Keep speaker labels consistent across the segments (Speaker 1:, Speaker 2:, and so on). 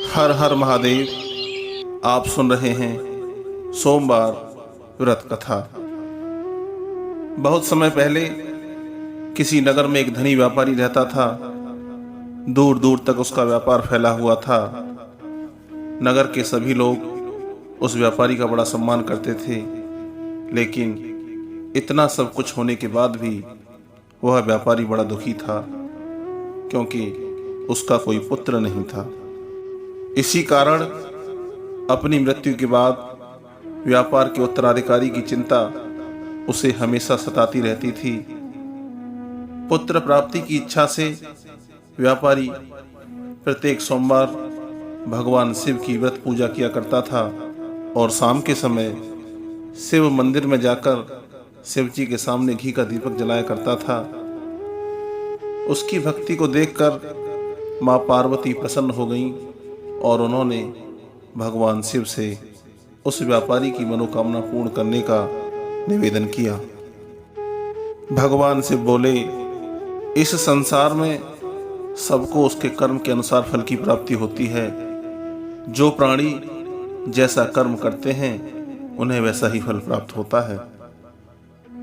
Speaker 1: हर हर महादेव। आप सुन रहे हैं सोमवार व्रत कथा। बहुत समय पहले किसी नगर में एक धनी व्यापारी रहता था। दूर दूर तक उसका व्यापार फैला हुआ था। नगर के सभी लोग उस व्यापारी का बड़ा सम्मान करते थे, लेकिन इतना सब कुछ होने के बाद भी वह व्यापारी बड़ा दुखी था, क्योंकि उसका कोई पुत्र नहीं था। इसी कारण अपनी मृत्यु के बाद व्यापार के उत्तराधिकारी की चिंता उसे हमेशा सताती रहती थी। पुत्र प्राप्ति की इच्छा से व्यापारी प्रत्येक सोमवार भगवान शिव की व्रत पूजा किया करता था और शाम के समय शिव मंदिर में जाकर शिव जी के सामने घी का दीपक जलाया करता था। उसकी भक्ति को देखकर मां पार्वती प्रसन्न हो गईं और उन्होंने भगवान शिव से उस व्यापारी की मनोकामना पूर्ण करने का निवेदन किया। भगवान शिव बोले, इस संसार में सबको उसके कर्म के अनुसार फल की प्राप्ति होती है। जो प्राणी जैसा कर्म करते हैं उन्हें वैसा ही फल प्राप्त होता है।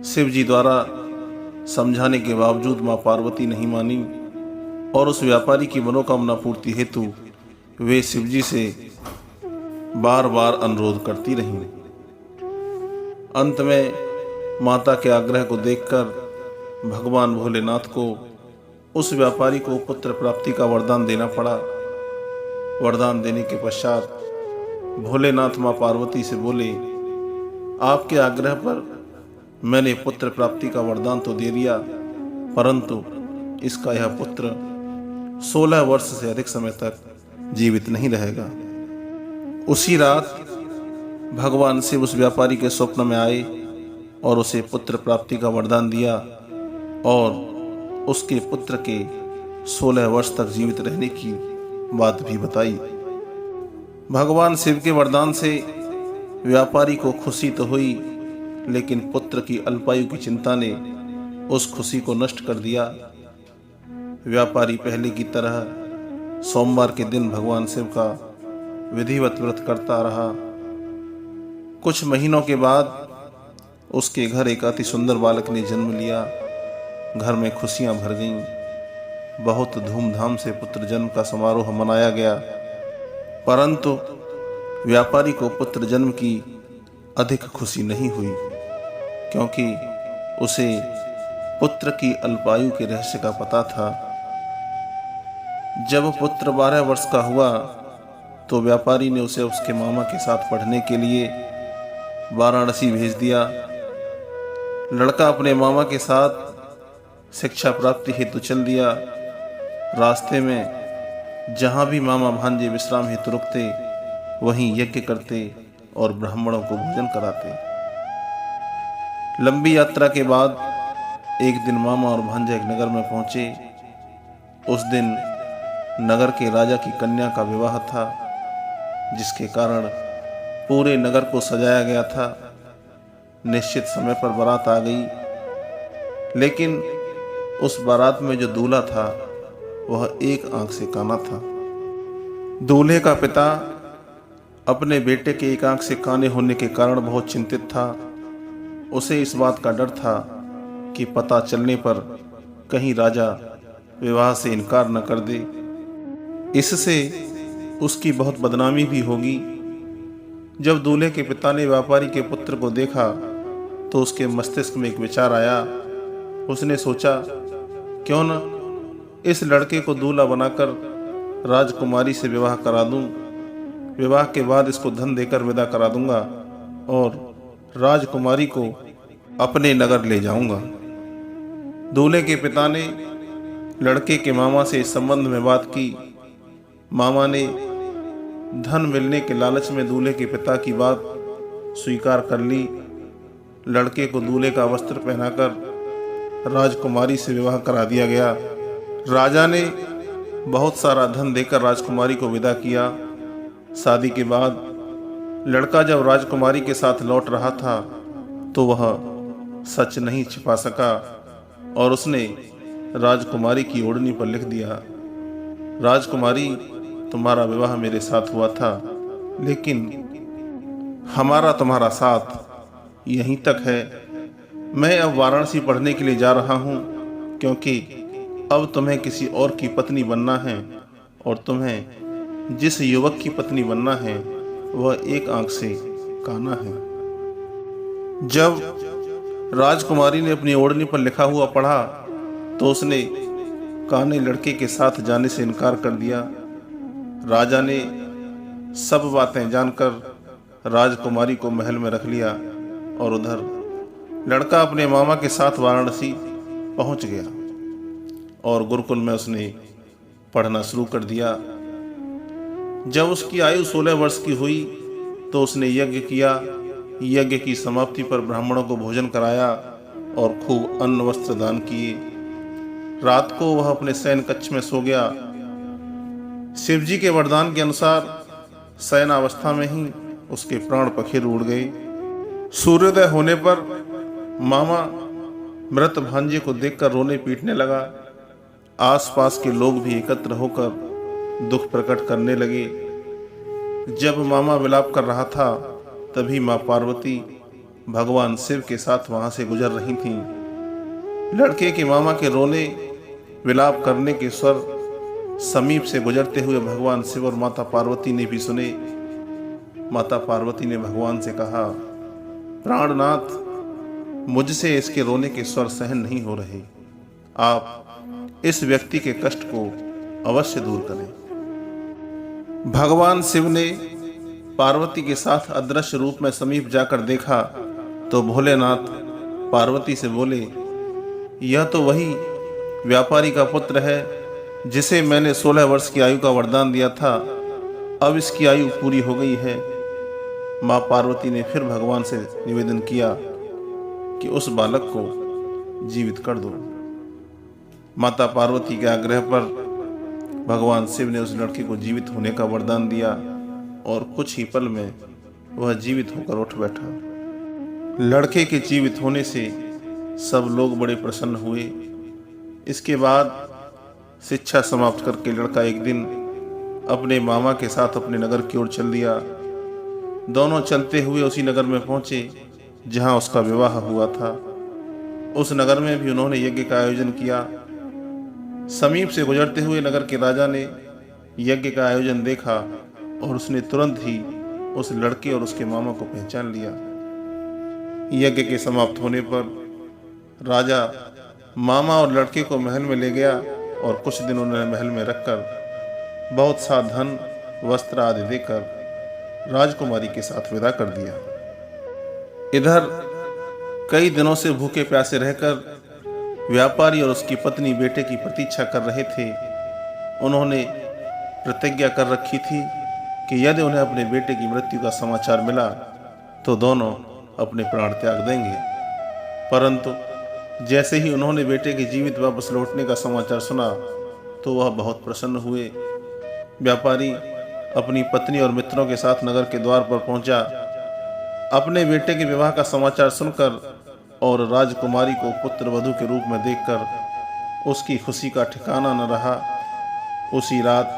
Speaker 1: शिव जी द्वारा समझाने के बावजूद मां पार्वती नहीं मानी और उस व्यापारी की मनोकामना पूर्ति हेतु वे शिव जी से बार बार अनुरोध करती रहीं। अंत में माता के आग्रह को देखकर भगवान भोलेनाथ को उस व्यापारी को पुत्र प्राप्ति का वरदान देना पड़ा। वरदान देने के पश्चात भोलेनाथ मां पार्वती से बोले, आपके आग्रह पर मैंने पुत्र प्राप्ति का वरदान तो दे दिया, परंतु इसका यह पुत्र 16 वर्ष से अधिक समय तक जीवित नहीं रहेगा। उसी रात भगवान शिव उस व्यापारी के स्वप्न में आए और उसे पुत्र प्राप्ति का वरदान दिया और उसके पुत्र के 16 वर्ष तक जीवित रहने की बात भी बताई। भगवान शिव के वरदान से व्यापारी को खुशी तो हुई, लेकिन पुत्र की अल्पायु की चिंता ने उस खुशी को नष्ट कर दिया। व्यापारी पहले की तरह सोमवार के दिन भगवान शिव का विधिवत व्रत करता रहा। कुछ महीनों के बाद उसके घर एक अति सुंदर बालक ने जन्म लिया। घर में खुशियां भर गईं। बहुत धूमधाम से पुत्र जन्म का समारोह मनाया गया, परंतु व्यापारी को पुत्र जन्म की अधिक खुशी नहीं हुई, क्योंकि उसे पुत्र की अल्पायु के रहस्य का पता था। जब पुत्र 12 वर्ष का हुआ तो व्यापारी ने उसे उसके मामा के साथ पढ़ने के लिए वाराणसी भेज दिया। लड़का अपने मामा के साथ शिक्षा प्राप्ति हेतु चल दिया। रास्ते में जहां भी मामा भांजे विश्राम हेतु रुकते, वहीं यज्ञ करते और ब्राह्मणों को भोजन कराते। लंबी यात्रा के बाद एक दिन मामा और भांजा एक नगर में पहुंचे। उस दिन नगर के राजा की कन्या का विवाह था, जिसके कारण पूरे नगर को सजाया गया था। निश्चित समय पर बारात आ गई, लेकिन उस बारात में जो दूल्हा था वह एक आंख से काना था। दूल्हे का पिता अपने बेटे के एक आंख से काने होने के कारण बहुत चिंतित था। उसे इस बात का डर था कि पता चलने पर कहीं राजा विवाह से इनकार न कर दे। इससे उसकी बहुत बदनामी भी होगी। जब दूल्हे के पिता ने व्यापारी के पुत्र को देखा तो उसके मस्तिष्क में एक विचार आया। उसने सोचा, क्यों न इस लड़के को दूल्हा बनाकर राजकुमारी से विवाह करा दूं। विवाह के बाद इसको धन देकर विदा करा दूंगा और राजकुमारी को अपने नगर ले जाऊंगा। दूल्हे के पिता ने लड़के के मामा से इस संबंध में बात की। मामा ने धन मिलने के लालच में दूल्हे के पिता की बात स्वीकार कर ली। लड़के को दूल्हे का वस्त्र पहनाकर राजकुमारी से विवाह करा दिया गया। राजा ने बहुत सारा धन देकर राजकुमारी को विदा किया। शादी के बाद लड़का जब राजकुमारी के साथ लौट रहा था तो वह सच नहीं छिपा सका और उसने राजकुमारी की ओढ़नी पर लिख दिया, राजकुमारी, तुम्हारा विवाह मेरे साथ हुआ था, लेकिन हमारा तुम्हारा साथ यहीं तक है। मैं अब वाराणसी पढ़ने के लिए जा रहा हूँ, क्योंकि अब तुम्हें किसी और की पत्नी बनना है, और तुम्हें जिस युवक की पत्नी बनना है वह एक आंख से काना है। जब राजकुमारी ने अपनी ओढ़नी पर लिखा हुआ पढ़ा तो उसने काने लड़के के साथ जाने से इनकार कर दिया। राजा ने सब बातें जानकर राजकुमारी को महल में रख लिया और उधर लड़का अपने मामा के साथ वाराणसी पहुंच गया और गुरुकुल में उसने पढ़ना शुरू कर दिया। जब उसकी आयु 16 वर्ष की हुई तो उसने यज्ञ किया। यज्ञ की समाप्ति पर ब्राह्मणों को भोजन कराया और खूब अन्न वस्त्र दान किए। रात को वह अपने शयन कक्ष में सो गया। शिवजी के वरदान के अनुसार शयनावस्था में ही उसके प्राण पखेरु उड़ गए। सूर्योदय होने पर मामा मृत भांजे को देखकर रोने पीटने लगा। आसपास के लोग भी एकत्र होकर दुख प्रकट करने लगे। जब मामा विलाप कर रहा था तभी मां पार्वती भगवान शिव के साथ वहां से गुजर रही थीं। लड़के के मामा के रोने विलाप करने के स्वर समीप से गुजरते हुए भगवान शिव और माता पार्वती ने भी सुने। माता पार्वती ने भगवान से कहा, प्राणनाथ, मुझसे इसके रोने के स्वर सहन नहीं हो रहे, आप इस व्यक्ति के कष्ट को अवश्य दूर करें। भगवान शिव ने पार्वती के साथ अदृश्य रूप में समीप जाकर देखा तो भोलेनाथ पार्वती से बोले, यह तो वही व्यापारी का पुत्र है जिसे मैंने 16 वर्ष की आयु का वरदान दिया था। अब इसकी आयु पूरी हो गई है। मां पार्वती ने फिर भगवान से निवेदन किया कि उस बालक को जीवित कर दो। माता पार्वती के आग्रह पर भगवान शिव ने उस लड़के को जीवित होने का वरदान दिया और कुछ ही पल में वह जीवित होकर उठ बैठा। लड़के के जीवित होने से सब लोग बड़े प्रसन्न हुए। इसके बाद शिक्षा समाप्त करके लड़का एक दिन अपने मामा के साथ अपने नगर की ओर चल दिया। दोनों चलते हुए उसी नगर में पहुंचे जहां उसका विवाह हुआ था। उस नगर में भी उन्होंने यज्ञ का आयोजन किया। समीप से गुजरते हुए नगर के राजा ने यज्ञ का आयोजन देखा और उसने तुरंत ही उस लड़के और उसके मामा को पहचान लिया। यज्ञ के समाप्त होने पर राजा मामा और लड़के को महल में ले गया और कुछ दिन उन्हें महल में रखकर बहुत सा धन, वस्त्र आदि देकर राजकुमारी के साथ विदा कर दिया। इधर कई दिनों से भूखे प्यासे रहकर व्यापारी और उसकी पत्नी बेटे की प्रतीक्षा कर रहे थे। उन्होंने प्रतिज्ञा कर रखी थी कि यदि उन्हें अपने बेटे की मृत्यु का समाचार मिला तो दोनों अपने प्राण त्याग देंगे। परंतु जैसे ही उन्होंने बेटे के जीवित वापस लौटने का समाचार सुना तो वह बहुत प्रसन्न हुए। व्यापारी अपनी पत्नी और मित्रों के साथ नगर के द्वार पर पहुंचा। अपने बेटे के विवाह का समाचार सुनकर और राजकुमारी को पुत्र वधू के रूप में देखकर उसकी खुशी का ठिकाना न रहा। उसी रात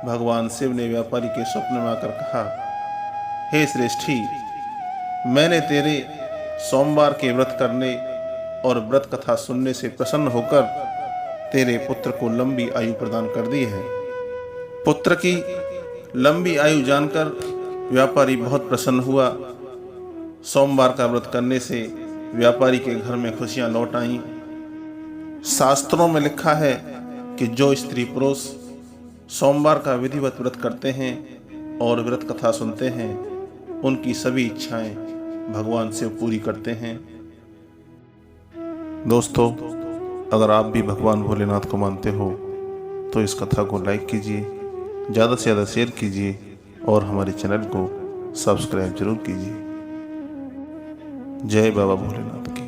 Speaker 1: भगवान शिव ने व्यापारी के स्वप्न में आकर कहा, हे श्रेष्ठी, मैंने तेरे सोमवार के व्रत करने और व्रत कथा सुनने से प्रसन्न होकर तेरे पुत्र को लंबी आयु प्रदान कर दी है। पुत्र की लंबी आयु जानकर व्यापारी बहुत प्रसन्न हुआ। सोमवार का व्रत करने से व्यापारी के घर में खुशियां लौट आईं। शास्त्रों में लिखा है कि जो स्त्री पुरुष सोमवार का विधिवत व्रत करते हैं और व्रत कथा सुनते हैं उनकी सभी इच्छाएं भगवान से पूरी करते हैं। दोस्तों, अगर आप भी भगवान भोलेनाथ को मानते हो तो इस कथा को लाइक कीजिए, ज़्यादा से ज़्यादा शेयर कीजिए और हमारे चैनल को सब्सक्राइब जरूर कीजिए। जय बाबा भोलेनाथ की।